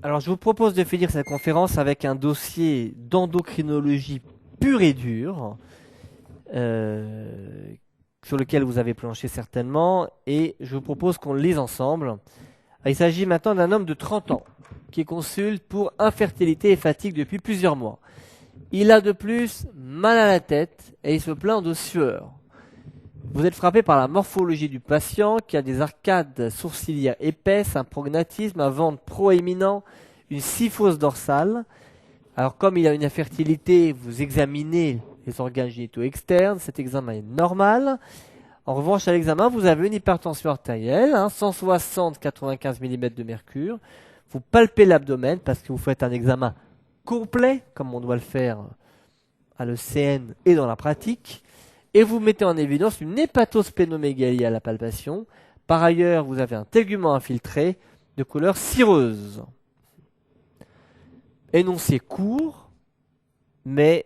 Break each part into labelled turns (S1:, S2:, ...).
S1: Alors, je vous propose de finir cette conférence avec un dossier d'endocrinologie pure et dure, euh, sur lequel vous avez planché certainement, et je vous propose qu'on le lise ensemble. Il s'agit maintenant d'un homme de 30 ans qui consulte pour infertilité et fatigue depuis plusieurs mois. Il a de plus mal à la tête et il se plaint de sueur. Vous êtes frappé par la morphologie du patient qui a des arcades sourcilières épaisses, un prognatisme, un ventre proéminent, une syphose dorsale. Alors comme il a une infertilité, vous examinez les organes génitaux externes, cet examen est normal. En revanche, à l'examen, vous avez une hypertension artérielle, 160-95 mm de mercure. Vous palpez l'abdomen parce que vous faites un examen complet, comme on doit le faire à l'ECN et dans la pratique. Et vous mettez en évidence une hépatosplénomégalie à la palpation. Par ailleurs, vous avez un tégument infiltré de couleur cireuse. Énoncé court, mais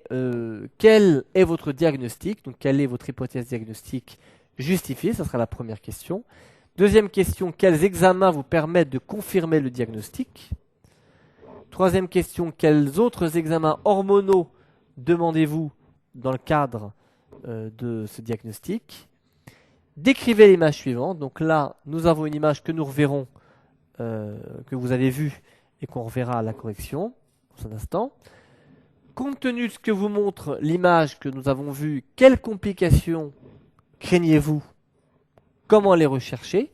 S1: quel est votre diagnostic? Donc, quelle est votre hypothèse diagnostique justifiée? Ça sera la première question. Deuxième question, quels examens vous permettent de confirmer le diagnostic? Troisième question, quels autres examens hormonaux demandez-vous dans le cadre de ce diagnostic? Décrivez l'image suivante. Donc là, nous avons une image que nous reverrons, que vous avez vue et qu'on reverra à la correction dans un instant. Compte tenu de ce que vous montre l'image que nous avons vue, quelles complications craignez-vous? Comment les rechercher?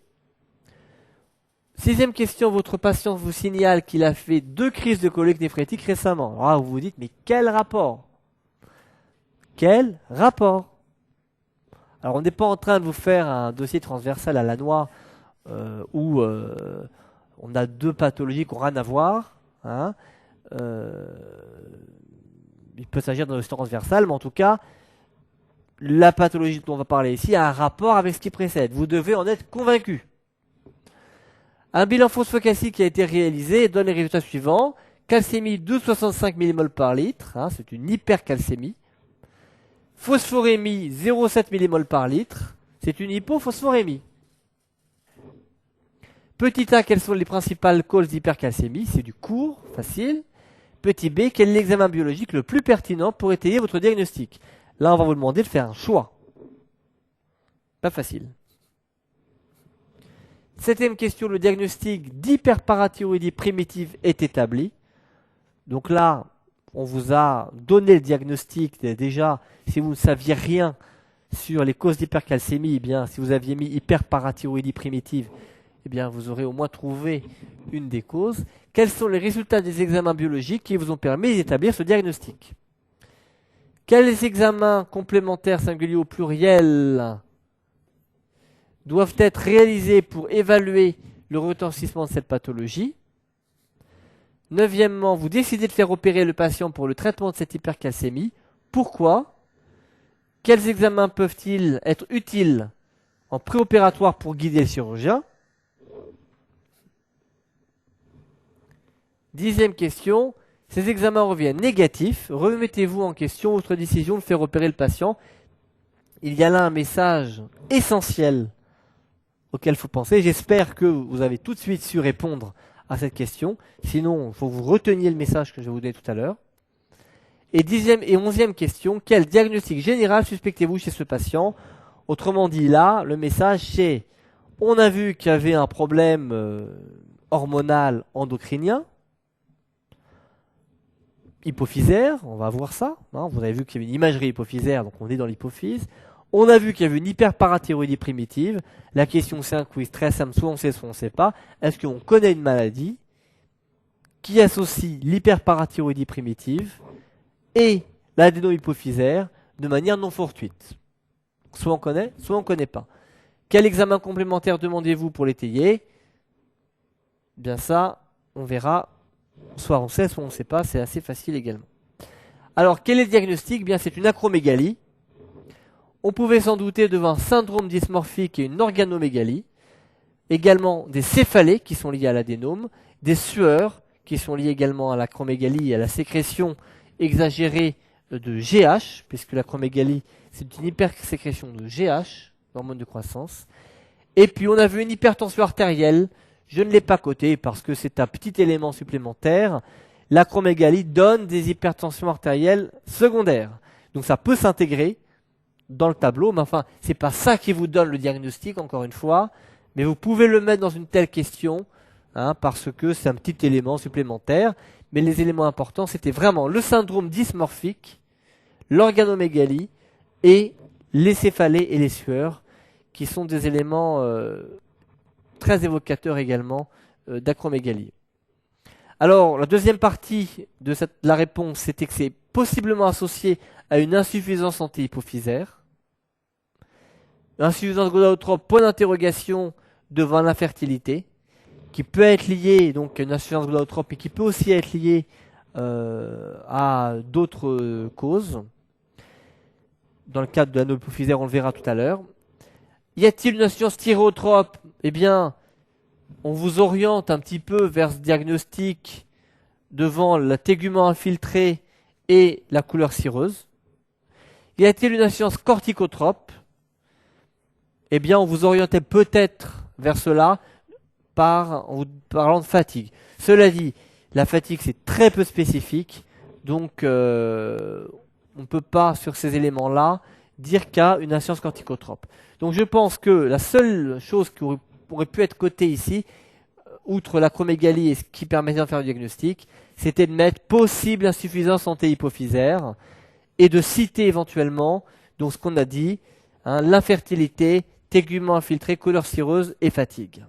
S1: Sixième question, votre patient vous signale qu'il a fait 2 crises de colique néphrétique récemment. Alors là, vous vous dites, mais quel rapport? Quel rapport? Alors, on n'est pas en train de vous faire un dossier transversal à la noix où on a 2 pathologies qui n'ont rien à voir. Il peut s'agir d'un dossier transversal, mais en tout cas, la pathologie dont on va parler ici a un rapport avec ce qui précède. Vous devez en être convaincu. Un bilan phosphocalcique qui a été réalisé donne les résultats suivants. Calcémie 12,65 mmol par litre, c'est une hypercalcémie. Phosphorémie 0,7 mmol par litre, c'est une hypophosphorémie. Petit a, quelles sont les principales causes d'hypercalcémie? C'est du court, facile. Petit b, quel est l'examen biologique le plus pertinent pour étayer votre diagnostic? Là, on va vous demander de faire un choix. Pas facile. Septième question, le diagnostic d'hyperparathyroïdie primitive est établi. Donc là, on vous a donné le diagnostic. Déjà, si vous ne saviez rien sur les causes d'hypercalcémie, eh bien, si vous aviez mis hyperparathyroïdie primitive, eh bien, vous aurez au moins trouvé une des causes. Quels sont les résultats des examens biologiques qui vous ont permis d'établir ce diagnostic? Quels examens complémentaires singuliers au pluriel doivent être réalisés pour évaluer le retentissement de cette pathologie? Neuvièmement, vous décidez de faire opérer le patient pour le traitement de cette hypercalcémie. Pourquoi? Quels examens peuvent-ils être utiles en préopératoire pour guider le chirurgien? Dixième question, ces examens reviennent négatifs. Remettez-vous en question votre décision de faire opérer le patient. Il y a là un message essentiel auquel il faut penser. J'espère que vous avez tout de suite su répondre à cette question. Sinon, il faut que vous reteniez le message que je vais vous donner tout à l'heure. Et 10e et 11e question, quel diagnostic général suspectez-vous chez ce patient? Autrement dit, là, le message c'est, on a vu qu'il y avait un problème hormonal endocrinien, hypophysaire, on va voir ça. Vous avez vu qu'il y avait une imagerie hypophysaire, donc on est dans l'hypophyse. On a vu qu'il y avait une hyperparathyroïdie primitive. La question c'est un quiz très simple, soit on sait, soit on ne sait pas. Est-ce qu'on connaît une maladie qui associe l'hyperparathyroïdie primitive et l'adénohypophysaire de manière non fortuite? Soit on connaît, soit on ne connaît pas. Quel examen complémentaire demandez-vous pour l'étayer? Bien ça, on verra. Soit on sait, soit on ne sait pas. C'est assez facile également. Alors, quel est le diagnostic? Bien, c'est une acromégalie. On pouvait s'en douter devant un syndrome dysmorphique et une organomégalie. Également des céphalées qui sont liées à l'adénome. Des sueurs qui sont liées également à l'acromégalie et à la sécrétion exagérée de GH, puisque l'acromégalie, c'est une hypersécrétion de GH, l'hormone de croissance. Et puis, on a vu une hypertension artérielle, Je ne l'ai pas coté parce que c'est un petit élément supplémentaire. L'acromégalie donne des hypertensions artérielles secondaires. Donc ça peut s'intégrer dans le tableau, mais enfin, c'est pas ça qui vous donne le diagnostic, encore une fois, mais vous pouvez le mettre dans une telle question, parce que c'est un petit élément supplémentaire, mais les éléments importants, c'était vraiment le syndrome dysmorphique, l'organomégalie et les céphalées et les sueurs, qui sont des éléments très évocateurs également d'acromégalie. Alors, la deuxième partie de la réponse, c'était que c'est possiblement associé à une insuffisance santé hypophysaire. Insuffisance gonadotrope, point d'interrogation devant l'infertilité, qui peut être liée donc à une insuffisance gonadotrope et qui peut aussi être liée à d'autres causes. Dans le cadre de l'anneau hypophysaire, on le verra tout à l'heure. Y a-t-il une insuffisance thyréotrope? Eh bien, on vous oriente un petit peu vers ce diagnostic devant le tégument infiltré et la couleur cireuse. Y a-t-il une insuffisance corticotrope? Eh bien, on vous orientait peut-être vers cela en vous parlant de fatigue. Cela dit, la fatigue, c'est très peu spécifique, donc on ne peut pas, sur ces éléments-là, dire qu'il y a une insuffisance corticotrope. Donc je pense que la seule chose qui aurait pu être cotée ici, outre l'acromégalie et ce qui permettait de faire le diagnostic, c'était de mettre possible insuffisance santé hypophysaire et de citer éventuellement donc ce qu'on a dit, l'infertilité, tégument infiltré, couleur cireuse et fatigue.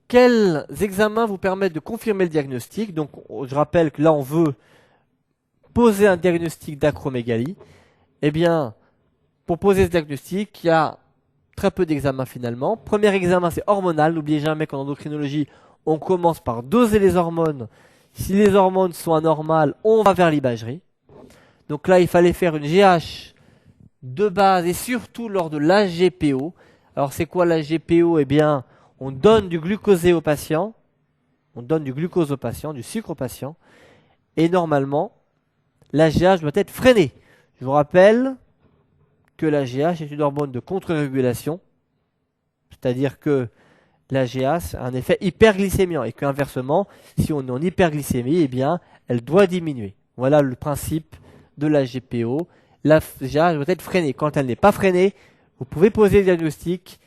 S1: Quels examens vous permettent de confirmer le diagnostic? Donc je rappelle que là on veut poser un diagnostic d'acromégalie. Eh bien, pour poser ce diagnostic, il y a très peu d'examens finalement. Premier examen, c'est hormonal. N'oubliez jamais qu'en endocrinologie, on commence par doser les hormones. Si les hormones sont anormales, on va vers l'imagerie. Donc là, il fallait faire une GH de base et surtout lors de l'AGPO. Alors c'est quoi l'AGPO? Eh bien, on donne du glucosé au patient. On donne du glucose au patient, du sucre au patient. Et normalement, la GH doit être freinée. Je vous rappelle que la GH est une hormone de contre-régulation, c'est-à-dire que la GH a un effet hyperglycémiant et qu'inversement, si on est en hyperglycémie, eh bien, elle doit diminuer. Voilà le principe de la GPO. La GH doit être freinée. Quand elle n'est pas freinée, vous pouvez poser le diagnostic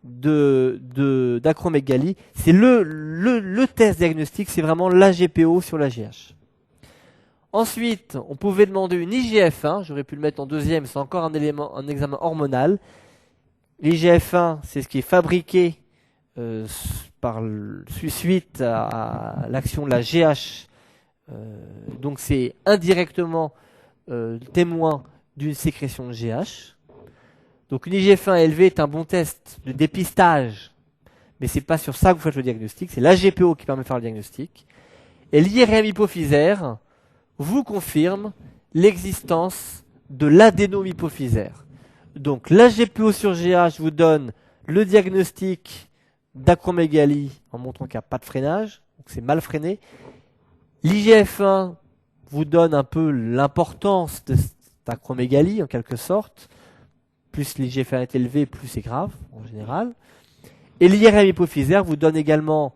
S1: d'acromégalie. C'est le test diagnostique, c'est vraiment la GPO sur la GH. Ensuite, on pouvait demander une IGF-1, j'aurais pu le mettre en deuxième, c'est encore un examen hormonal. L'IGF-1, c'est ce qui est fabriqué suite à l'action de la GH. Donc c'est indirectement témoin d'une sécrétion de GH. Donc une IGF-1 élevée est un bon test de dépistage, mais c'est pas sur ça que vous faites le diagnostic, c'est l'AGPO qui permet de faire le diagnostic. Et l'IRM hypophysaire vous confirme l'existence de l'adénome hypophysaire. Donc l'AGPO sur GH vous donne le diagnostic d'acromégalie en montrant qu'il n'y a pas de freinage, donc c'est mal freiné. L'IGF-1 vous donne un peu l'importance de cette acromégalie en quelque sorte. Plus l'IGF-1 est élevé, plus c'est grave en général. Et l'IRM hypophysaire vous donne également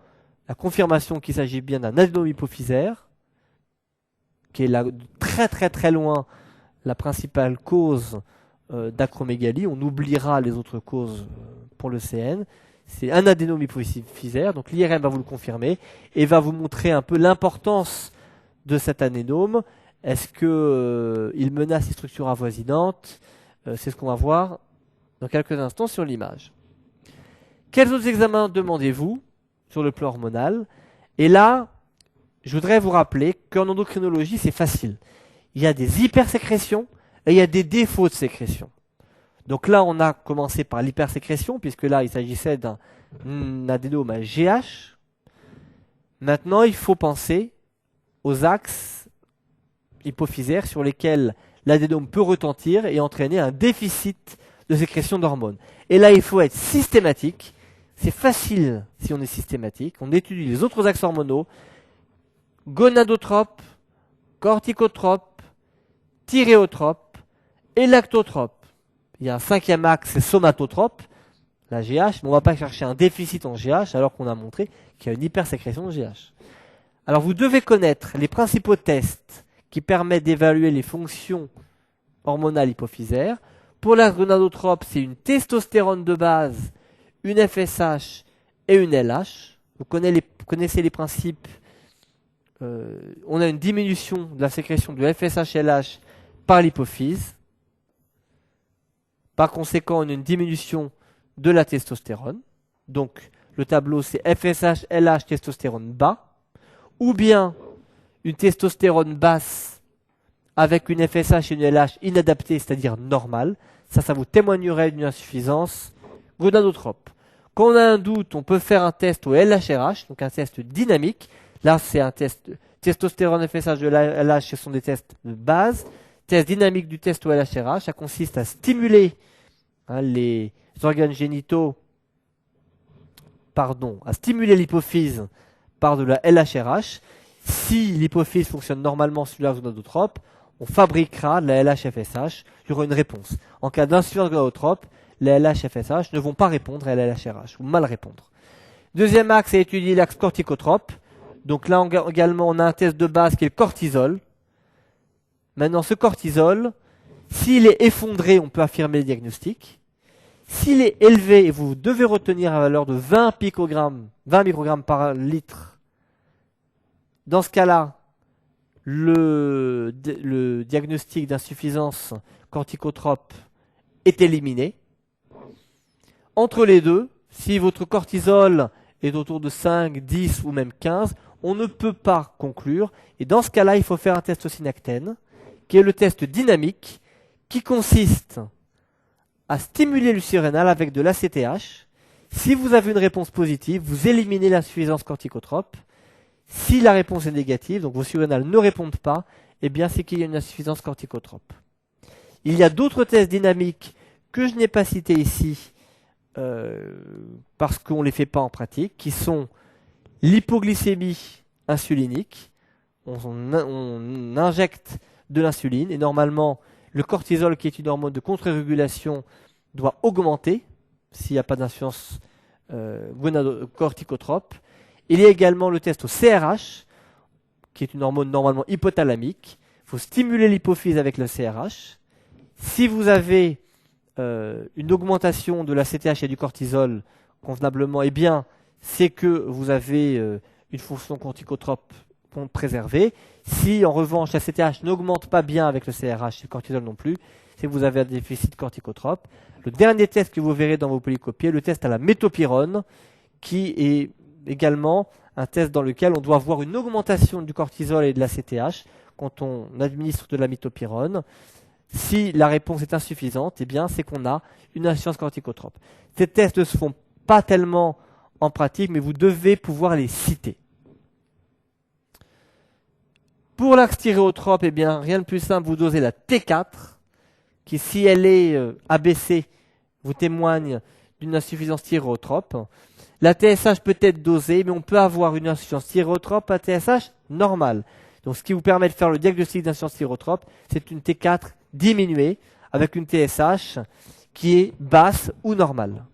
S1: la confirmation qu'il s'agit bien d'un adénome hypophysaire, qui est là, très très très loin la principale cause d'acromégalie. On oubliera les autres causes pour le CN. C'est un adénome hypophysaire, donc l'IRM va vous le confirmer et va vous montrer un peu l'importance de cet adénome. Est-ce qu'il menace les structures avoisinantes? C'est ce qu'on va voir dans quelques instants sur l'image. Quels autres examens demandez-vous sur le plan hormonal? Et là, je voudrais vous rappeler qu'en endocrinologie, c'est facile. Il y a des hypersécrétions et il y a des défauts de sécrétion. Donc là, on a commencé par l'hypersécrétion, puisque là, il s'agissait d'un adénome à GH. Maintenant, il faut penser aux axes hypophysaires sur lesquels l'adénome peut retentir et entraîner un déficit de sécrétion d'hormones. Et là, il faut être systématique. C'est facile si on est systématique. On étudie les autres axes hormonaux, gonadotropes, corticotropes, thyréotropes et lactotropes. Il y a un cinquième axe, c'est somatotrope. la GH, mais on ne va pas chercher un déficit en GH alors qu'on a montré qu'il y a une hypersécrétion de GH. Alors vous devez connaître les principaux tests qui permettent d'évaluer les fonctions hormonales hypophysaires. Pour la gonadotrope, c'est une testostérone de base, une FSH et une LH. Vous connaissez les principes. On a une diminution de la sécrétion de FSH-LH par l'hypophyse. Par conséquent, on a une diminution de la testostérone. Donc, le tableau, c'est FSH-LH, testostérone bas. Ou bien une testostérone basse avec une FSH et une LH inadaptée, c'est-à-dire normale. Ça vous témoignerait d'une insuffisance gonadotrope. Quand on a un doute, on peut faire un test au LHRH, donc un test dynamique. Là, c'est un test testostérone FSH de LH, ce sont des tests de base. Test dynamique du test au LHRH, ça consiste à stimuler les organes génitaux, à stimuler l'hypophyse par de la LHRH. Si l'hypophyse fonctionne normalement sur la gonadotrope, on fabriquera de la LH-FSH, il y aura une réponse. En cas d'insuffisance gonadotrope, les LH-FSH ne vont pas répondre à la LHRH, ou mal répondre. Deuxième axe, c'est étudier l'axe corticotrope. Donc là également, on a un test de base qui est le cortisol. Maintenant, ce cortisol, s'il est effondré, on peut affirmer le diagnostic. S'il est élevé, et vous devez retenir à valeur de 20 microgrammes par litre, dans ce cas-là, le diagnostic d'insuffisance corticotrope est éliminé. Entre les deux, si votre cortisol est autour de 5, 10 ou même 15, on ne peut pas conclure. Et dans ce cas-là, il faut faire un test au synactène, qui est le test dynamique, qui consiste à stimuler le surrénal avec de l'ACTH. Si vous avez une réponse positive, vous éliminez l'insuffisance corticotrope. Si la réponse est négative, donc vos surrénales ne répondent pas, eh bien c'est qu'il y a une insuffisance corticotrope. Il y a d'autres tests dynamiques que je n'ai pas cités ici, parce qu'on ne les fait pas en pratique, qui sont l'hypoglycémie insulinique. On injecte de l'insuline, et normalement, le cortisol, qui est une hormone de contre-régulation, doit augmenter s'il n'y a pas d'insuffisance corticotrope. Il y a également le test au CRH, qui est une hormone normalement hypothalamique. Il faut stimuler l'hypophyse avec le CRH. Si vous avez une augmentation de la CTH et du cortisol convenablement, eh bien, c'est que vous avez une fonction corticotrope préservée. Si, en revanche, la CTH n'augmente pas bien avec le CRH et le cortisol non plus, c'est que vous avez un déficit corticotrope. Le dernier test que vous verrez dans vos polycopiés est le test à la métopyrone, qui est également un test dans lequel on doit voir une augmentation du cortisol et de la CTH quand on administre de la métopyrone. Si la réponse est insuffisante, eh bien, c'est qu'on a une insuffisance corticotrope. Ces tests ne se font pas tellement en pratique, mais vous devez pouvoir les citer. Pour l'axe thyréotrope, eh bien, rien de plus simple, vous dosez la T4, qui, si elle est abaissée, vous témoigne d'une insuffisance thyréotrope. La TSH peut être dosée, mais on peut avoir une insuffisance thyréotrope à TSH normale. Donc, ce qui vous permet de faire le diagnostic d'insuffisance thyréotrope, c'est une T4 diminuée avec une TSH qui est basse ou normale.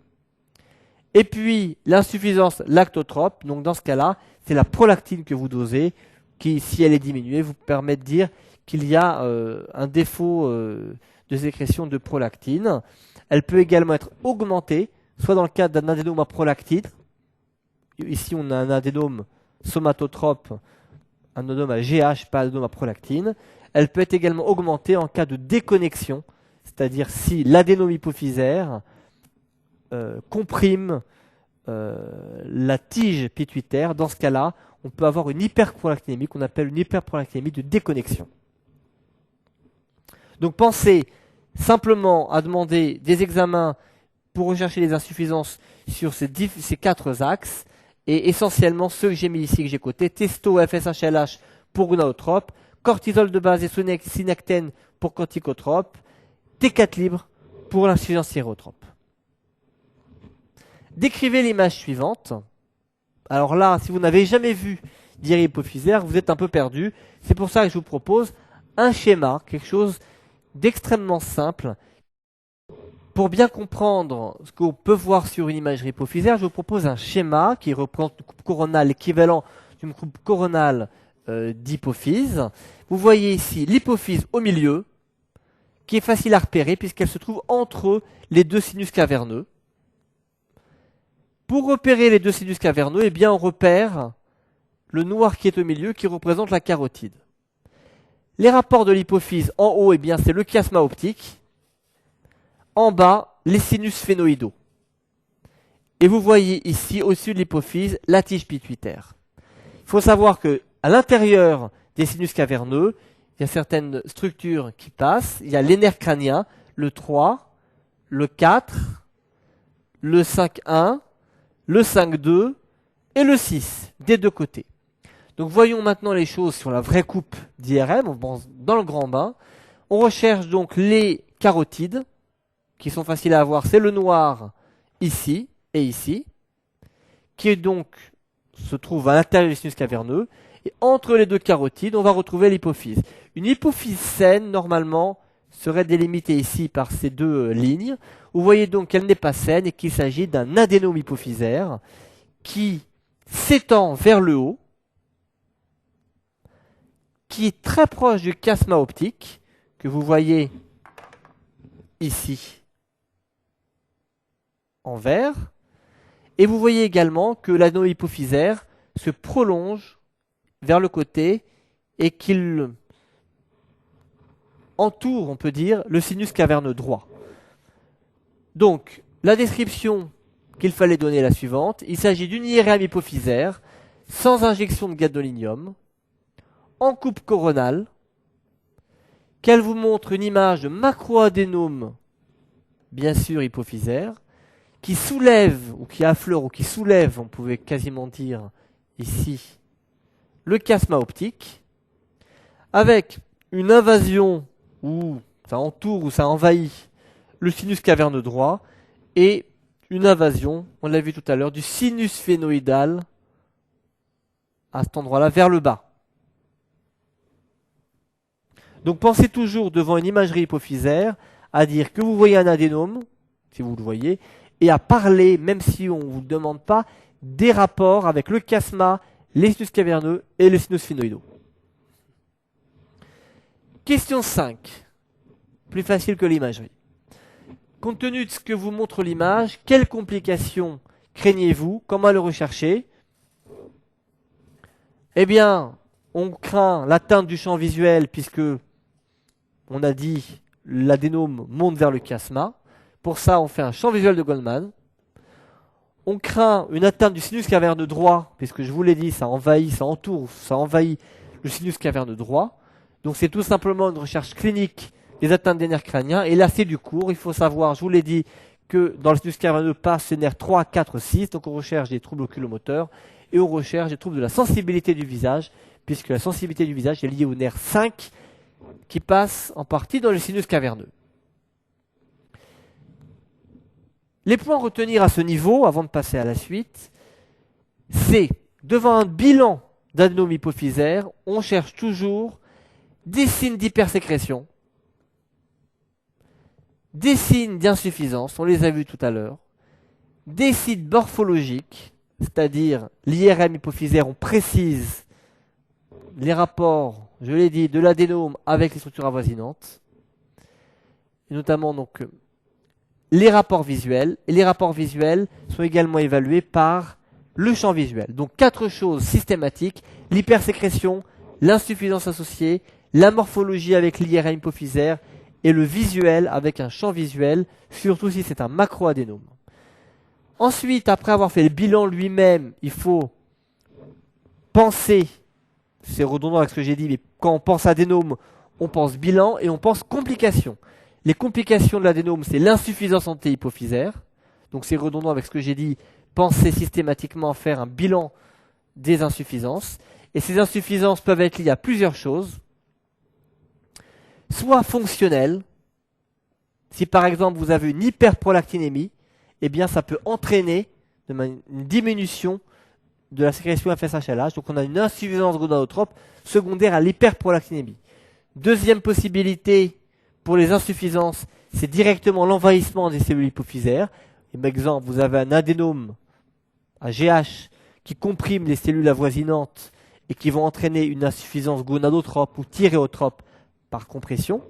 S1: Et puis, l'insuffisance lactotrope, donc dans ce cas-là, c'est la prolactine que vous dosez, qui, si elle est diminuée, vous permet de dire qu'il y a un défaut de sécrétion de prolactine. Elle peut également être augmentée, soit dans le cadre d'un adénome à prolactine. Ici, on a un adénome somatotrope, un adénome à GH, pas un adénome à prolactine. Elle peut être également augmentée en cas de déconnexion, c'est-à-dire si l'adénome hypophysaire comprime la tige pituitaire. Dans ce cas-là, on peut avoir une hyperprolactinémie qu'on appelle une hyperprolactinémie de déconnexion. Donc pensez simplement à demander des examens pour rechercher les insuffisances sur ces 4 axes, et essentiellement ceux que j'ai mis ici, que j'ai cotés: testo, FSH, LH pour gonadotrope, cortisol de base et synactène pour corticotrope, T4 libre pour l'insuffisance thyréotrope. Décrivez l'image suivante. Alors là, si vous n'avez jamais vu diarrhée hypophysaire, vous êtes un peu perdu. C'est pour ça que je vous propose un schéma, quelque chose d'extrêmement simple, Pour bien comprendre ce qu'on peut voir sur une imagerie hypophysaire, je vous propose un schéma qui représente une coupe coronale, l'équivalent d'une coupe coronale d'hypophyse. Vous voyez ici l'hypophyse au milieu, qui est facile à repérer puisqu'elle se trouve entre les deux sinus caverneux. Pour repérer les deux sinus caverneux, eh bien, on repère le noir qui est au milieu, qui représente la carotide. Les rapports de l'hypophyse en haut, eh bien, c'est le chiasma optique. En bas, les sinus phénoïdaux. Et vous voyez ici, au-dessus de l'hypophyse, la tige pituitaire. Il faut savoir que à l'intérieur des sinus caverneux, il y a certaines structures qui passent. Il y a les nerfs crâniens, le 3, le 4, le 5-1, le 5-2 et le 6, des deux côtés. Donc voyons maintenant les choses sur la vraie coupe d'IRM, on pense dans le grand bain. On recherche donc les carotides, qui sont faciles à avoir, c'est le noir ici et ici, qui donc se trouve à l'intérieur du sinus caverneux, et entre les deux carotides, on va retrouver l'hypophyse. Une hypophyse saine, normalement, serait délimitée ici par ces deux lignes. Vous voyez donc qu'elle n'est pas saine et qu'il s'agit d'un adénome hypophysaire qui s'étend vers le haut, qui est très proche du chiasma optique, que vous voyez ici en vert. Et vous voyez également que l'adénome hypophysaire se prolonge vers le côté et qu'il entoure, on peut dire, le sinus caverneux droit. Donc, la description qu'il fallait donner est la suivante. Il s'agit d'une IRM hypophysaire sans injection de gadolinium, en coupe coronale, qu'elle vous montre une image de macroadénome, bien sûr hypophysaire, qui soulève, ou qui affleure, ou qui soulève, on pouvait quasiment dire ici, le chiasma optique, avec une invasion où ça entoure ou ça envahit le sinus caverneux droit, et une invasion, on l'a vu tout à l'heure, du sinus phénoïdal à cet endroit-là, vers le bas. Donc pensez toujours devant une imagerie hypophysaire à dire que vous voyez un adénome, si vous le voyez, et à parler, même si on ne vous demande pas, des rapports avec le chiasma, les sinus caverneux et les sinus phénoïdaux. Question 5. Plus facile que l'imagerie. Compte tenu de ce que vous montre l'image, quelles complications craignez-vous? Comment le rechercher? Eh bien, on craint l'atteinte du champ visuel puisque, on a dit, l'adénome monte vers le chiasma. Pour ça, on fait un champ visuel de Goldman. On craint une atteinte du sinus caverneux droit, puisque je vous l'ai dit, ça envahit, ça entoure, ça envahit le sinus caverneux droit. Donc c'est tout simplement une recherche clinique des atteintes des nerfs crâniens. Et là, c'est du court. Il faut savoir, je vous l'ai dit, que dans le sinus caverneux passent les nerfs 3, 4, 6. Donc on recherche des troubles oculomoteurs et on recherche des troubles de la sensibilité du visage, puisque la sensibilité du visage est liée au nerf 5 qui passe en partie dans le sinus caverneux. Les points à retenir à ce niveau, avant de passer à la suite, c'est, devant un bilan d'adénome hypophysaire, on cherche toujours des signes d'hypersécrétion, des signes d'insuffisance, on les a vus tout à l'heure, des signes morphologiques, c'est-à-dire l'IRM hypophysaire, on précise les rapports, je l'ai dit, de l'adénome avec les structures avoisinantes, et notamment donc les rapports visuels, et les rapports visuels sont également évalués par le champ visuel. Donc 4 choses systématiques: l'hypersécrétion, l'insuffisance associée, la morphologie avec l'IRM hypophysaire et le visuel avec un champ visuel, surtout si c'est un macroadénome. Ensuite, après avoir fait le bilan lui-même, il faut penser, c'est redondant avec ce que j'ai dit, mais quand on pense adénome, on pense bilan et on pense complications. Les complications de l'adénome, c'est l'insuffisance antéhypophysaire. Donc c'est redondant avec ce que j'ai dit, penser systématiquement à faire un bilan des insuffisances. Et ces insuffisances peuvent être liées à plusieurs choses. Soit fonctionnelles. Si par exemple vous avez une hyperprolactinémie, eh bien ça peut entraîner une diminution de la sécrétion FSH-LH. Donc on a une insuffisance gonadotrophe secondaire à l'hyperprolactinémie. Deuxième possibilité pour les insuffisances, c'est directement l'envahissement des cellules hypophysaires. Par exemple, vous avez un adénome à GH qui comprime les cellules avoisinantes et qui vont entraîner une insuffisance gonadotrope ou thyréotrope par compression.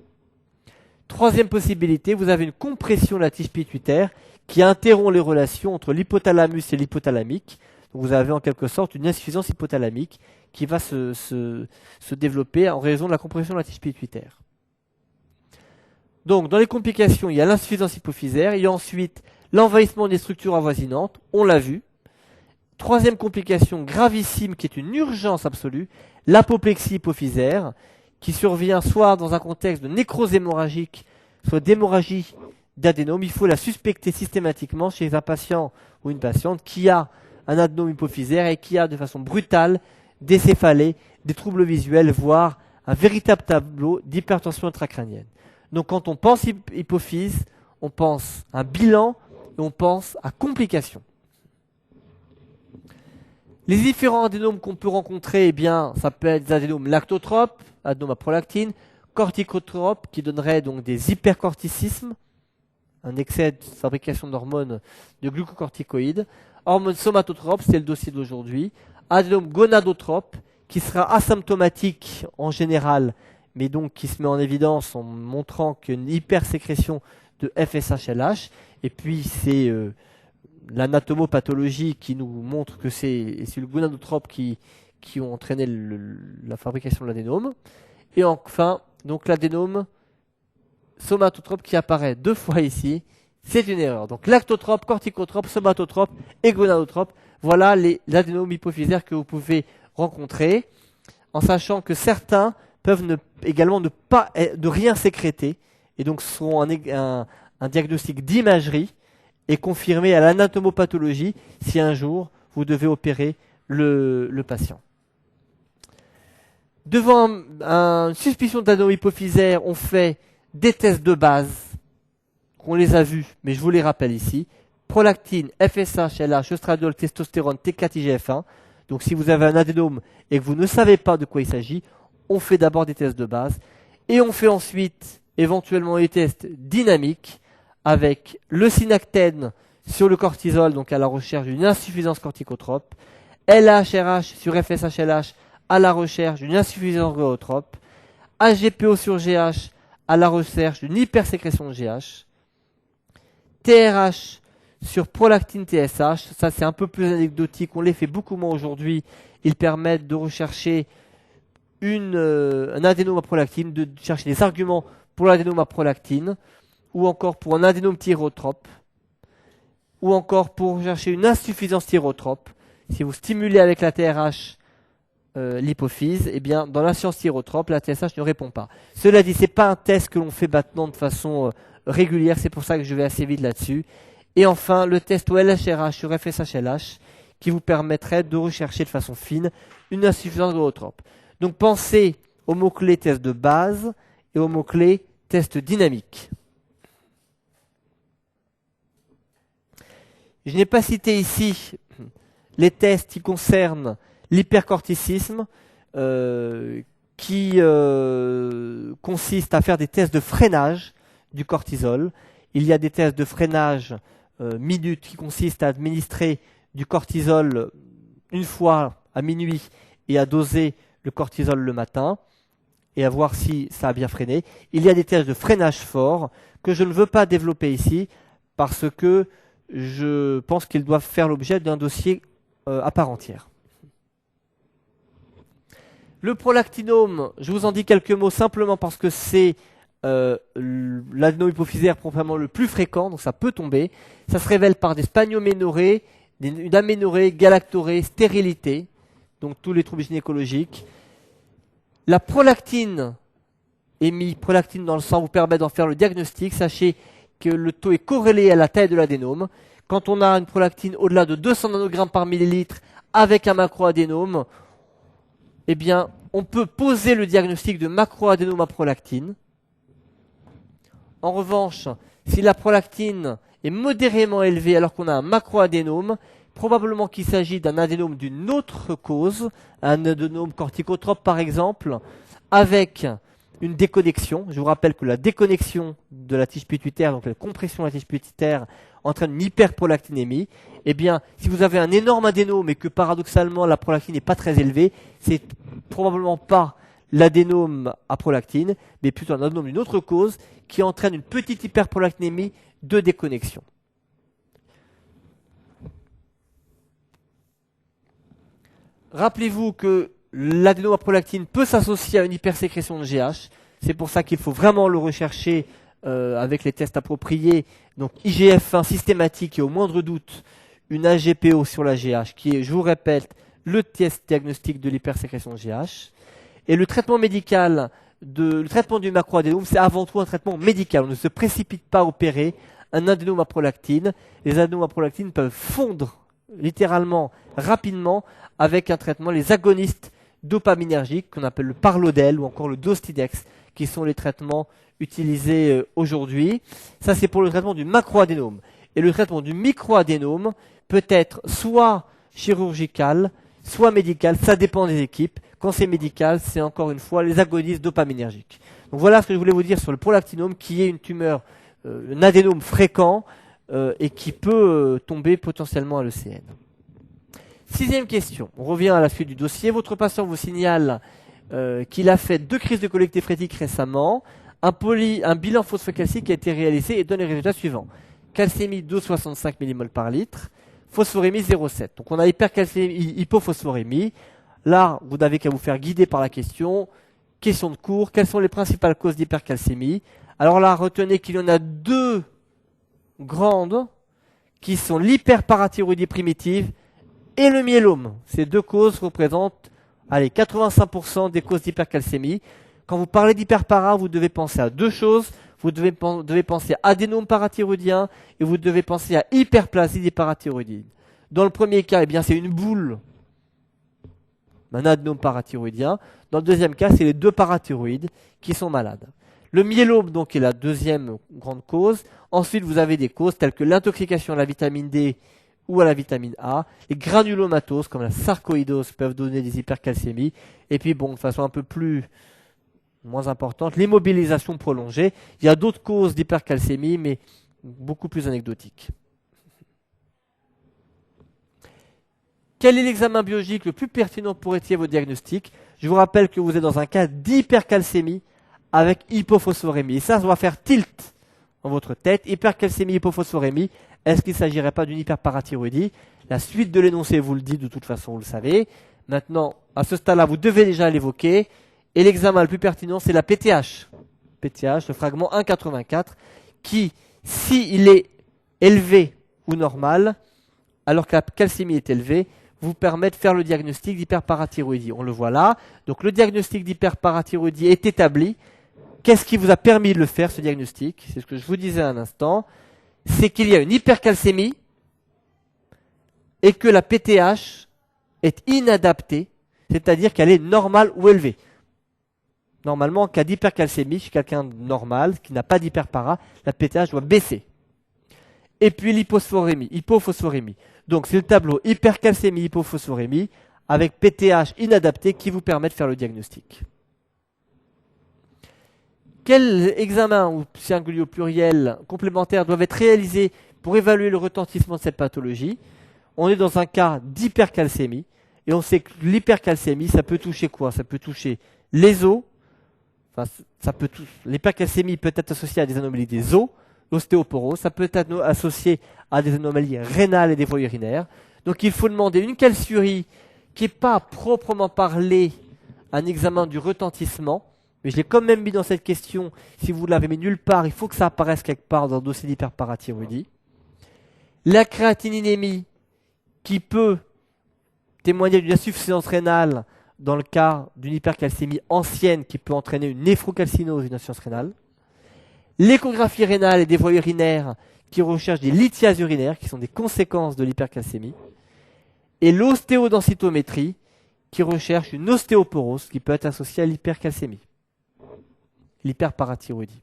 S1: Troisième possibilité, vous avez une compression de la tige pituitaire qui interrompt les relations entre l'hypothalamus et l'hypothalamique. Donc vous avez en quelque sorte une insuffisance hypothalamique qui va se développer en raison de la compression de la tige pituitaire. Donc dans les complications, il y a l'insuffisance hypophysaire, il y a ensuite l'envahissement des structures avoisinantes, on l'a vu. Troisième complication gravissime qui est une urgence absolue, l'apoplexie hypophysaire, qui survient soit dans un contexte de nécrose hémorragique, soit d'hémorragie d'adénome. Il faut la suspecter systématiquement chez un patient ou une patiente qui a un adénome hypophysaire et qui a de façon brutale des céphalées, des troubles visuels, voire un véritable tableau d'hypertension intracrânienne. Donc quand on pense hypophyse, on pense à un bilan et on pense à complications. Les différents adénomes qu'on peut rencontrer, eh bien, ça peut être des adénomes lactotropes, adénome à prolactine, corticotropes, qui donneraient donc des hypercorticismes, un excès de fabrication d'hormones de glucocorticoïdes, hormones somatotropes, c'est le dossier d'aujourd'hui, adénome gonadotrope, qui sera asymptomatique en général, mais donc qui se met en évidence en montrant qu'il y a une hypersécrétion de FSH-LH, et puis c'est l'anatomopathologie qui nous montre que c'est le gonadotrope qui ont entraîné la fabrication de l'adénome. Et enfin, donc l'adénome somatotrope qui apparaît 2 fois ici, c'est une erreur. Donc lactotrope, corticotrope, somatotrope et gonadotrope, voilà les adénomes hypophysaires que vous pouvez rencontrer, en sachant que certains peuvent également ne rien sécréter, et donc seront un diagnostic d'imagerie, et confirmé à l'anatomopathologie si un jour vous devez opérer le patient. Devant une suspicion d'adénome hypophysaire, on fait des tests de base, on les a vus, mais je vous les rappelle ici. Prolactine, FSH, LH, oestradiol, testostérone, T4, IGF-1. Donc si vous avez un adénome et que vous ne savez pas de quoi il s'agit, on fait d'abord des tests de base, et on fait ensuite éventuellement des tests dynamiques, avec le synactène sur le cortisol, donc à la recherche d'une insuffisance corticotrope, LH-RH sur FSH-LH à la recherche d'une insuffisance gonadotrope, HGPO sur GH à la recherche d'une hypersécrétion de GH, TRH sur prolactine TSH, ça c'est un peu plus anecdotique, on les fait beaucoup moins aujourd'hui, ils permettent de rechercher un adénome à prolactine, de chercher des arguments pour l'adénome à prolactine, ou encore pour un adénome thyréotrope, ou encore pour chercher une insuffisance thyréotrope. Si vous stimulez avec la TRH l'hypophyse, eh bien, dans l'insuffisance thyréotrope, la TSH ne répond pas. Cela dit, c'est pas un test que l'on fait maintenant de façon régulière, c'est pour ça que je vais assez vite là-dessus. Et enfin, le test au LHRH sur FSH-LH, qui vous permettrait de rechercher de façon fine une insuffisance gonadotrope. Donc pensez au mot-clé test de base et au mot-clé test dynamique. Je n'ai pas cité ici les tests qui concernent l'hypercorticisme, qui consiste à faire des tests de freinage du cortisol. Il y a des tests de freinage minute qui consistent à administrer du cortisol une fois à minuit et à doser le cortisol le matin et à voir si ça a bien freiné. Il y a des tests de freinage fort que je ne veux pas développer ici parce que je pense qu'ils doivent faire l'objet d'un dossier à part entière. Le prolactinome, je vous en dis quelques mots simplement parce que c'est l'adénome hypophysaire probablement le plus fréquent, donc ça peut tomber. Ça se révèle par des spanioménorrhées, une aménorrhée, galactorrhée, stérilité, donc tous les troubles gynécologiques. La prolactine prolactine dans le sang vous permet d'en faire le diagnostic. Sachez que le taux est corrélé à la taille de l'adénome. Quand on a une prolactine au-delà de 200 nanogrammes par millilitre avec un macroadénome, eh bien, on peut poser le diagnostic de macroadénome à prolactine. En revanche, si la prolactine est modérément élevée alors qu'on a un macroadénome, probablement qu'il s'agit d'un adénome d'une autre cause, un adénome corticotrope par exemple, avec une déconnexion. Je vous rappelle que la déconnexion de la tige pituitaire, donc la compression de la tige pituitaire, entraîne une hyperprolactinémie. Eh bien, si vous avez un énorme adénome et que paradoxalement la prolactine n'est pas très élevée, c'est probablement pas l'adénome à prolactine, mais plutôt un adénome d'une autre cause qui entraîne une petite hyperprolactinémie de déconnexion. Rappelez-vous que l'adénome à prolactine peut s'associer à une hypersécrétion de GH. C'est pour ça qu'il faut vraiment le rechercher avec les tests appropriés. Donc IGF-1 systématique et au moindre doute une AGPO sur la GH, qui est, je vous répète, le test diagnostic de l'hypersécrétion de GH. Et le traitement médical, le traitement du macroadénome, c'est avant tout un traitement médical. On ne se précipite pas à opérer un adénome à prolactine. Les adénomes à prolactine peuvent fondre littéralement, rapidement, avec un traitement, les agonistes dopaminergiques, qu'on appelle le Parlodel ou encore le Dostidex, qui sont les traitements utilisés aujourd'hui. Ça, c'est pour le traitement du macroadénome. Et le traitement du microadénome peut être soit chirurgical, soit médical, ça dépend des équipes. Quand c'est médical, c'est encore une fois les agonistes dopaminergiques. Donc voilà ce que je voulais vous dire sur le prolactinome, qui est une tumeur, un adénome fréquent et qui peut tomber potentiellement à l'ECN. Sixième question, on revient à la suite du dossier. Votre patient vous signale qu'il a fait 2 crises de colique néphrétique récemment. Un bilan phosphocalcique a été réalisé et donne les résultats suivants. Calcémie 2,65 mmol par litre, phosphorémie 0,7. Donc on a hypophosphorémie. Là, vous n'avez qu'à vous faire guider par la question. Question de cours, quelles sont les principales causes d'hypercalcémie? Alors là, retenez qu'il y en a 2 grandes qui sont l'hyperparathyroïdie primitive et le myélome. Ces 2 causes représentent 85% des causes d'hypercalcémie. Quand vous parlez d'hyperpara, vous devez penser à 2 choses. Vous devez penser à adénome parathyroïdien et vous devez penser à hyperplasie des parathyroïdiennes. Dans le premier cas, eh bien, c'est une boule d'un adénome parathyroïdien. Dans le deuxième cas, c'est les 2 parathyroïdes qui sont malades. Le myélome, donc, est la deuxième grande cause. Ensuite, vous avez des causes telles que l'intoxication à la vitamine D ou à la vitamine A. Les granulomatoses, comme la sarcoïdose, peuvent donner des hypercalcémies. Et puis, bon, de façon un peu moins importante, l'immobilisation prolongée. Il y a d'autres causes d'hypercalcémie, mais beaucoup plus anecdotiques. Quel est l'examen biologique le plus pertinent pour étayer vos diagnostics? Je vous rappelle que vous êtes dans un cas d'hypercalcémie avec hypophosphorémie. Et ça va faire tilt dans votre tête. Hypercalcémie, hypophosphorémie. Est-ce qu'il ne s'agirait pas d'une hyperparathyroïdie? La suite de l'énoncé vous le dit, de toute façon, vous le savez. Maintenant, à ce stade-là, vous devez déjà l'évoquer. Et l'examen le plus pertinent, c'est la PTH. PTH, le fragment 1,84, qui, s'il est élevé ou normal, alors que la calcémie est élevée, vous permet de faire le diagnostic d'hyperparathyroïdie. On le voit là. Donc le diagnostic d'hyperparathyroïdie est établi. Qu'est-ce qui vous a permis de le faire, ce diagnostic? C'est ce que je vous disais à un instant. C'est qu'il y a une hypercalcémie et que la PTH est inadaptée, c'est-à-dire qu'elle est normale ou élevée. Normalement, en cas d'hypercalcémie, chez quelqu'un de normal, qui n'a pas d'hyperpara, la PTH doit baisser. Et puis hypophosphorémie. Donc c'est le tableau hypercalcémie, hypophosphorémie, avec PTH inadapté qui vous permet de faire le diagnostic. Quels examens, ou singulier au pluriel, complémentaires doivent être réalisés pour évaluer le retentissement de cette pathologie? On est dans un cas d'hypercalcémie, et on sait que l'hypercalcémie, ça peut toucher quoi? Ça peut toucher les os. L'hypercalcémie peut être associée à des anomalies des os, l'ostéoporose, ça peut être associé à des anomalies rénales et des voies urinaires. Donc il faut demander une calciurie qui n'est pas proprement parlé un examen du retentissement, mais je l'ai quand même mis dans cette question. Si vous ne l'avez mis nulle part, il faut que ça apparaisse quelque part dans le dossier d'hyperparathyroïdie. La créatininémie qui peut témoigner d'une insuffisance rénale dans le cas d'une hypercalcémie ancienne qui peut entraîner une néphrocalcinose, une insuffisance rénale. L'échographie rénale et des voies urinaires qui recherchent des lithiases urinaires, qui sont des conséquences de l'hypercalcémie. Et l'ostéodensitométrie qui recherche une ostéoporose qui peut être associée à l'hypercalcémie, l'hyperparathyroïdie.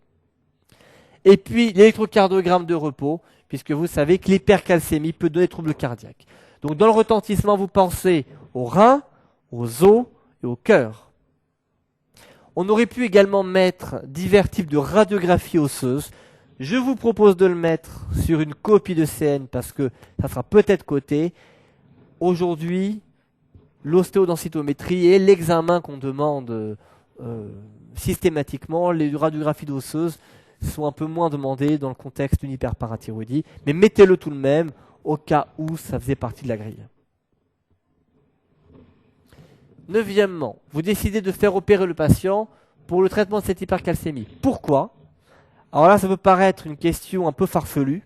S1: Et puis l'électrocardiogramme de repos, puisque vous savez que l'hypercalcémie peut donner des troubles cardiaques. Donc dans le retentissement, vous pensez aux reins, aux os et au cœur. On aurait pu également mettre divers types de radiographie osseuse. Je vous propose de le mettre sur une copie de CN parce que ça sera peut-être coté. Aujourd'hui, l'ostéodensitométrie est l'examen qu'on demande systématiquement. Les radiographies osseuses sont un peu moins demandées dans le contexte d'une hyperparathyroïdie, mais mettez-le tout de même au cas où ça faisait partie de la grille. Neuvièmement, vous décidez de faire opérer le patient pour le traitement de cette hypercalcémie. Pourquoi ? Alors là, ça peut paraître une question un peu farfelue.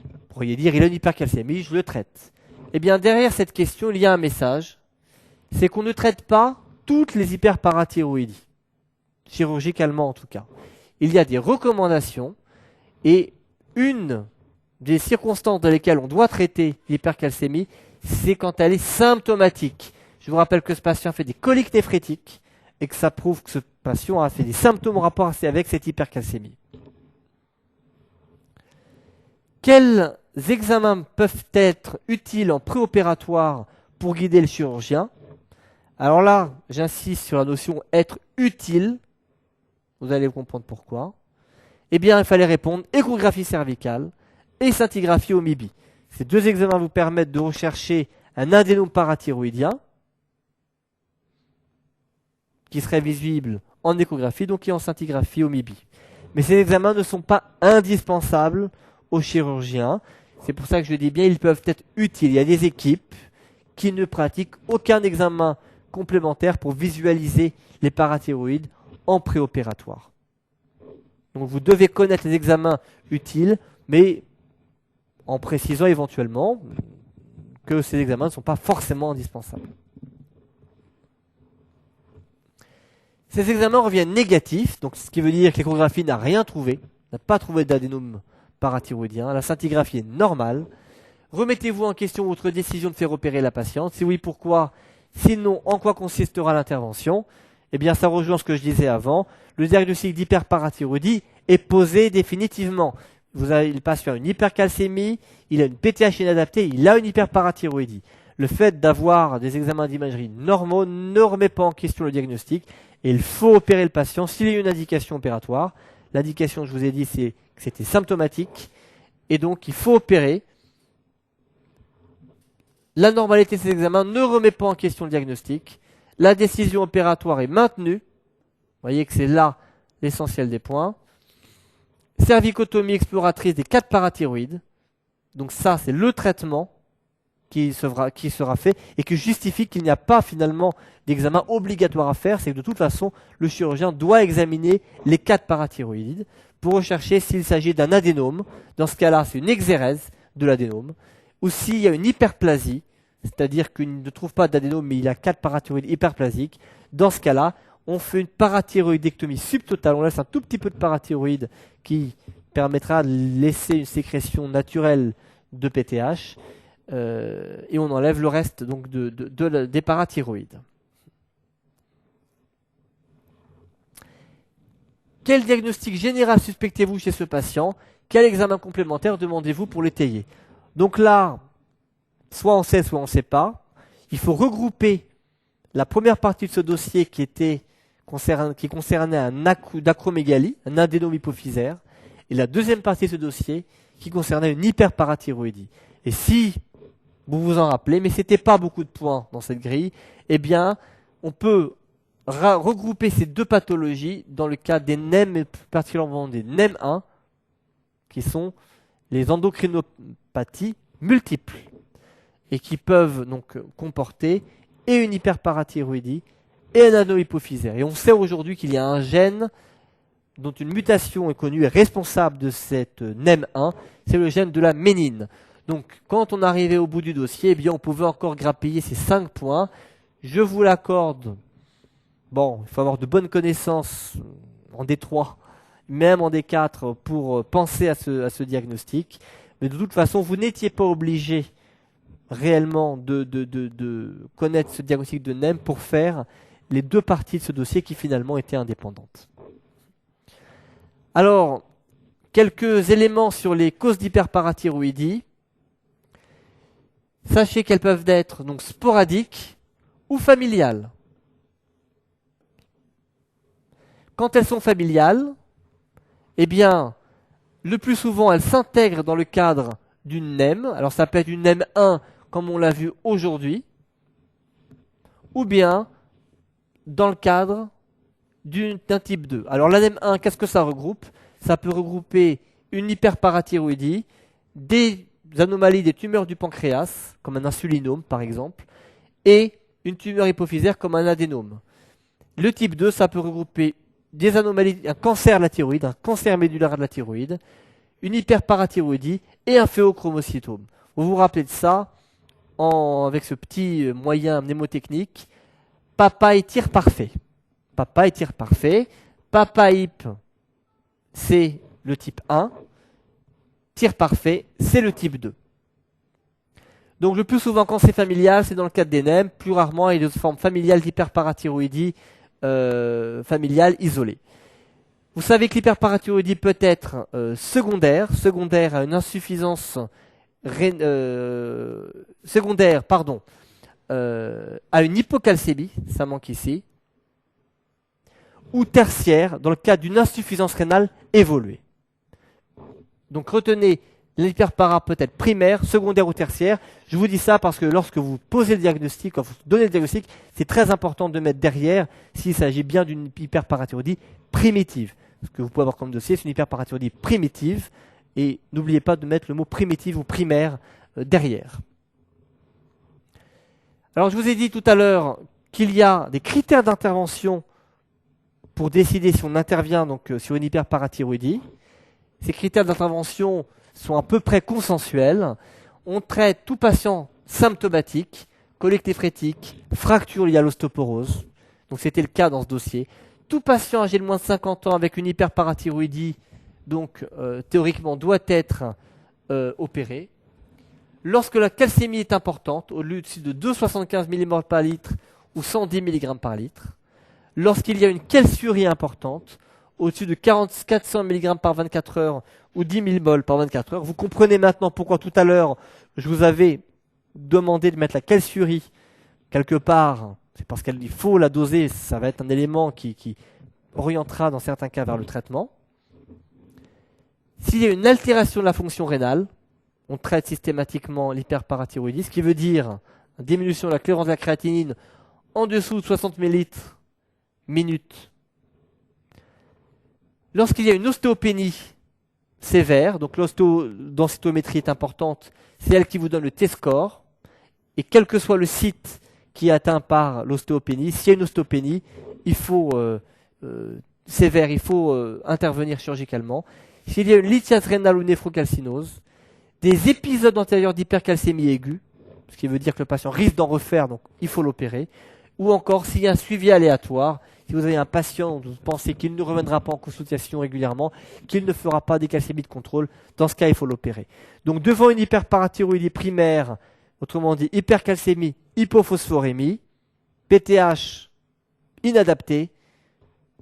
S1: Vous pourriez dire, il a une hypercalcémie, je le traite. Eh bien, derrière cette question, il y a un message. C'est qu'on ne traite pas toutes les hyperparathyroïdies, chirurgicalement en tout cas. Il y a des recommandations et une des circonstances dans lesquelles on doit traiter l'hypercalcémie, c'est quand elle est symptomatique. Je vous rappelle que ce patient fait des coliques néphrétiques et que ça prouve que ce patient a fait des symptômes en rapport avec cette hypercalcémie. Quels examens peuvent être utiles en préopératoire pour guider le chirurgien? Alors là, j'insiste sur la notion être utile. Vous allez comprendre pourquoi. Eh bien, il fallait répondre échographie cervicale et scintigraphie au MIBI. Ces deux examens vous permettent de rechercher un adénome parathyroïdien qui serait visible en échographie, donc et en scintigraphie au MIBI. Mais ces examens ne sont pas indispensables aux chirurgiens. C'est pour ça que je dis bien, ils peuvent être utiles. Il y a des équipes qui ne pratiquent aucun examen complémentaire pour visualiser les parathyroïdes en préopératoire. Donc vous devez connaître les examens utiles, mais en précisant éventuellement que ces examens ne sont pas forcément indispensables. Ces examens reviennent négatifs, donc ce qui veut dire que l'échographie n'a rien trouvé, n'a pas trouvé d'adénome parathyroïdien, la scintigraphie est normale. Remettez-vous en question votre décision de faire opérer la patiente. Si oui, pourquoi? Sinon, en quoi consistera l'intervention? Eh bien, ça rejoint ce que je disais avant. Le diagnostic d'hyperparathyroïdie est posé définitivement. Il passe sur une hypercalcémie, il a une PTH inadaptée, il a une hyperparathyroïdie. Le fait d'avoir des examens d'imagerie normaux ne remet pas en question le diagnostic et il faut opérer le patient s'il y a une indication opératoire. L'indication, je vous ai dit, c'est que c'était symptomatique et donc il faut opérer. La normalité de ces examens ne remet pas en question le diagnostic. La décision opératoire est maintenue. Vous voyez que c'est là l'essentiel des points. Cervicotomie exploratrice des 4 parathyroïdes. Donc ça, c'est le traitement qui sera fait et qui justifie qu'il n'y a pas finalement d'examen obligatoire à faire. C'est que de toute façon, le chirurgien doit examiner les 4 parathyroïdes pour rechercher s'il s'agit d'un adénome. Dans ce cas-là, c'est une exérèse de l'adénome. Ou s'il y a une hyperplasie, c'est-à-dire qu'il ne trouve pas d'adénome mais il a 4 parathyroïdes hyperplasiques. Dans ce cas-là, on fait une parathyroïdectomie subtotale, on laisse un tout petit peu de parathyroïde qui permettra de laisser une sécrétion naturelle de PTH et on enlève le reste donc des parathyroïdes. Quel diagnostic général suspectez-vous chez ce patient? Quel examen complémentaire demandez-vous pour l'étayer? Donc là, soit on sait, soit on ne sait pas. Il faut regrouper la première partie de ce dossier qui concernait un acromégalie, un adénome hypophysaire, et la deuxième partie de ce dossier qui concernait une hyperparathyroïdie. Et si vous vous en rappelez, mais ce n'était pas beaucoup de points dans cette grille, eh bien, on peut regrouper ces deux pathologies dans le cas des NEM, et particulièrement des NEM1, qui sont les endocrinopathies multiples, et qui peuvent donc comporter et une hyperparathyroïdie et un adénome hypophysaire. Et on sait aujourd'hui qu'il y a un gène dont une mutation est connue et responsable de cette NEM1, c'est le gène de la ménine. Donc, quand on arrivait au bout du dossier, eh bien, on pouvait encore grappiller ces 5 points. Je vous l'accorde. Bon, il faut avoir de bonnes connaissances en D3, même en D4, pour penser à ce diagnostic. Mais de toute façon, vous n'étiez pas obligé réellement de connaître ce diagnostic de NEM pour faire les deux parties de ce dossier qui finalement étaient indépendantes. Alors, quelques éléments sur les causes d'hyperparathyroïdie. Sachez qu'elles peuvent être donc sporadiques ou familiales. Quand elles sont familiales, eh bien, le plus souvent, elles s'intègrent dans le cadre d'une NEM. Alors ça peut être une NEM 1, comme on l'a vu aujourd'hui, ou bien dans le cadre d'un type 2. Alors la NEM 1, qu'est-ce que ça regroupe? Ça peut regrouper une hyperparathyroïdie, des anomalies des tumeurs du pancréas, comme un insulinome par exemple, et une tumeur hypophysaire comme un adénome. Le type 2, ça peut regrouper des anomalies, un cancer de la thyroïde, un cancer médulaire de la thyroïde, une hyperparathyroïdie et un phéochromocytome. Vous vous rappelez de ça avec ce petit moyen mnémotechnique, papa et tir parfait. Papa et tir parfait. Papa hyp, c'est le type 1. Tir parfait, c'est le type 2. Donc le plus souvent quand c'est familial, c'est dans le cadre des NEM. Plus rarement, il y a des formes familiales d'hyperparathyroïdie familiale isolée. Vous savez que l'hyperparathyroïdie peut être secondaire à une insuffisance secondaire, à une hypocalcémie, ça manque ici, ou tertiaire dans le cas d'une insuffisance rénale évoluée. Donc retenez, l'hyperpara peut être primaire, secondaire ou tertiaire. Je vous dis ça parce que lorsque vous posez le diagnostic, quand vous donnez le diagnostic, c'est très important de mettre derrière s'il s'agit bien d'une hyperparathyroïdie primitive. Ce que vous pouvez avoir comme dossier, c'est une hyperparathyroïdie primitive. Et n'oubliez pas de mettre le mot primitive ou primaire derrière. Alors je vous ai dit tout à l'heure qu'il y a des critères d'intervention pour décider si on intervient donc sur une hyperparathyroïdie. Ces critères d'intervention sont à peu près consensuels. On traite tout patient symptomatique, colique néphrétique, fracture liée à l'ostéoporose. Donc c'était le cas dans ce dossier. Tout patient âgé de moins de 50 ans avec une hyperparathyroïdie, donc théoriquement, doit être opéré. Lorsque la calcémie est importante, au-dessus de 2,75 mmol par litre ou 110 mg par litre. Lorsqu'il y a une calciurie importante, au-dessus de 400 mg par 24 heures ou 10 mmol par 24 heures. Vous comprenez maintenant pourquoi tout à l'heure, je vous avais demandé de mettre la calciurie quelque part. C'est parce qu'il faut la doser, ça va être un élément qui orientera dans certains cas vers le traitement. S'il y a une altération de la fonction rénale, on traite systématiquement l'hyperparathyroïdie, ce qui veut dire une diminution de la cléarance de la créatinine en dessous de 60 ml minute. Lorsqu'il y a une ostéopénie sévère, donc l'osteo-densitométrie est importante, c'est elle qui vous donne le T-score, et quel que soit le site qui est atteint par l'ostéopénie, s'il y a une ostéopénie, il faut sévère, il faut intervenir chirurgicalement. S'il y a une lithiase rénale ou néphrocalcinose, des épisodes antérieurs d'hypercalcémie aiguë, ce qui veut dire que le patient risque d'en refaire, donc il faut l'opérer, ou encore s'il y a un suivi aléatoire, si vous avez un patient dont vous pensez qu'il ne reviendra pas en consultation régulièrement, qu'il ne fera pas des calcémies de contrôle, dans ce cas, il faut l'opérer. Donc devant une hyperparathyroïdie primaire, autrement dit hypercalcémie, hypophosphorémie, PTH inadapté,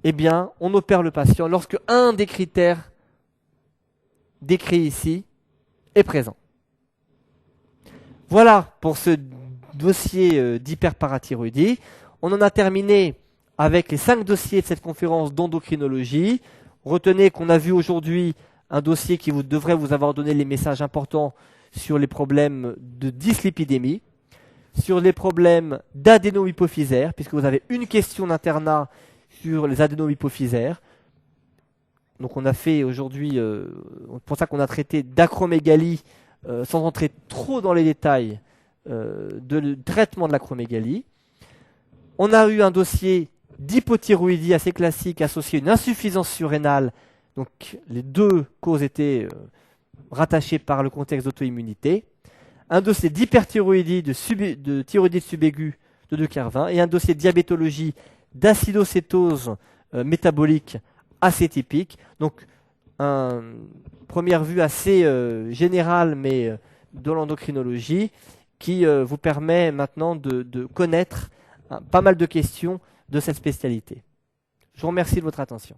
S1: eh bien, on opère le patient lorsque un des critères décrits ici est présent. Voilà pour ce dossier d'hyperparathyroïdie. On en a terminé avec les 5 dossiers de cette conférence d'endocrinologie. Retenez qu'on a vu aujourd'hui un dossier qui devrait vous avoir donné les messages importants sur les problèmes de dyslipidémie, sur les problèmes d'adénome hypophysaire, puisque vous avez une question d'internat sur les adénomes hypophysaires. Donc on a fait aujourd'hui, c'est pour ça qu'on a traité d'acromégalie, sans entrer trop dans les détails de traitement de l'acromégalie. On a eu un dossier d'hypothyroïdie assez classique associé à une insuffisance surrénale. Donc les deux causes étaient rattachées par le contexte d'auto-immunité. Un dossier d'hyperthyroïdie, de thyroïdite subaiguë de De Kervin, et un dossier de diabétologie d'acidocétose métabolique assez typique. Donc, une première vue assez générale, mais de l'endocrinologie, qui vous permet maintenant de connaître pas mal de questions de cette spécialité. Je vous remercie de votre attention.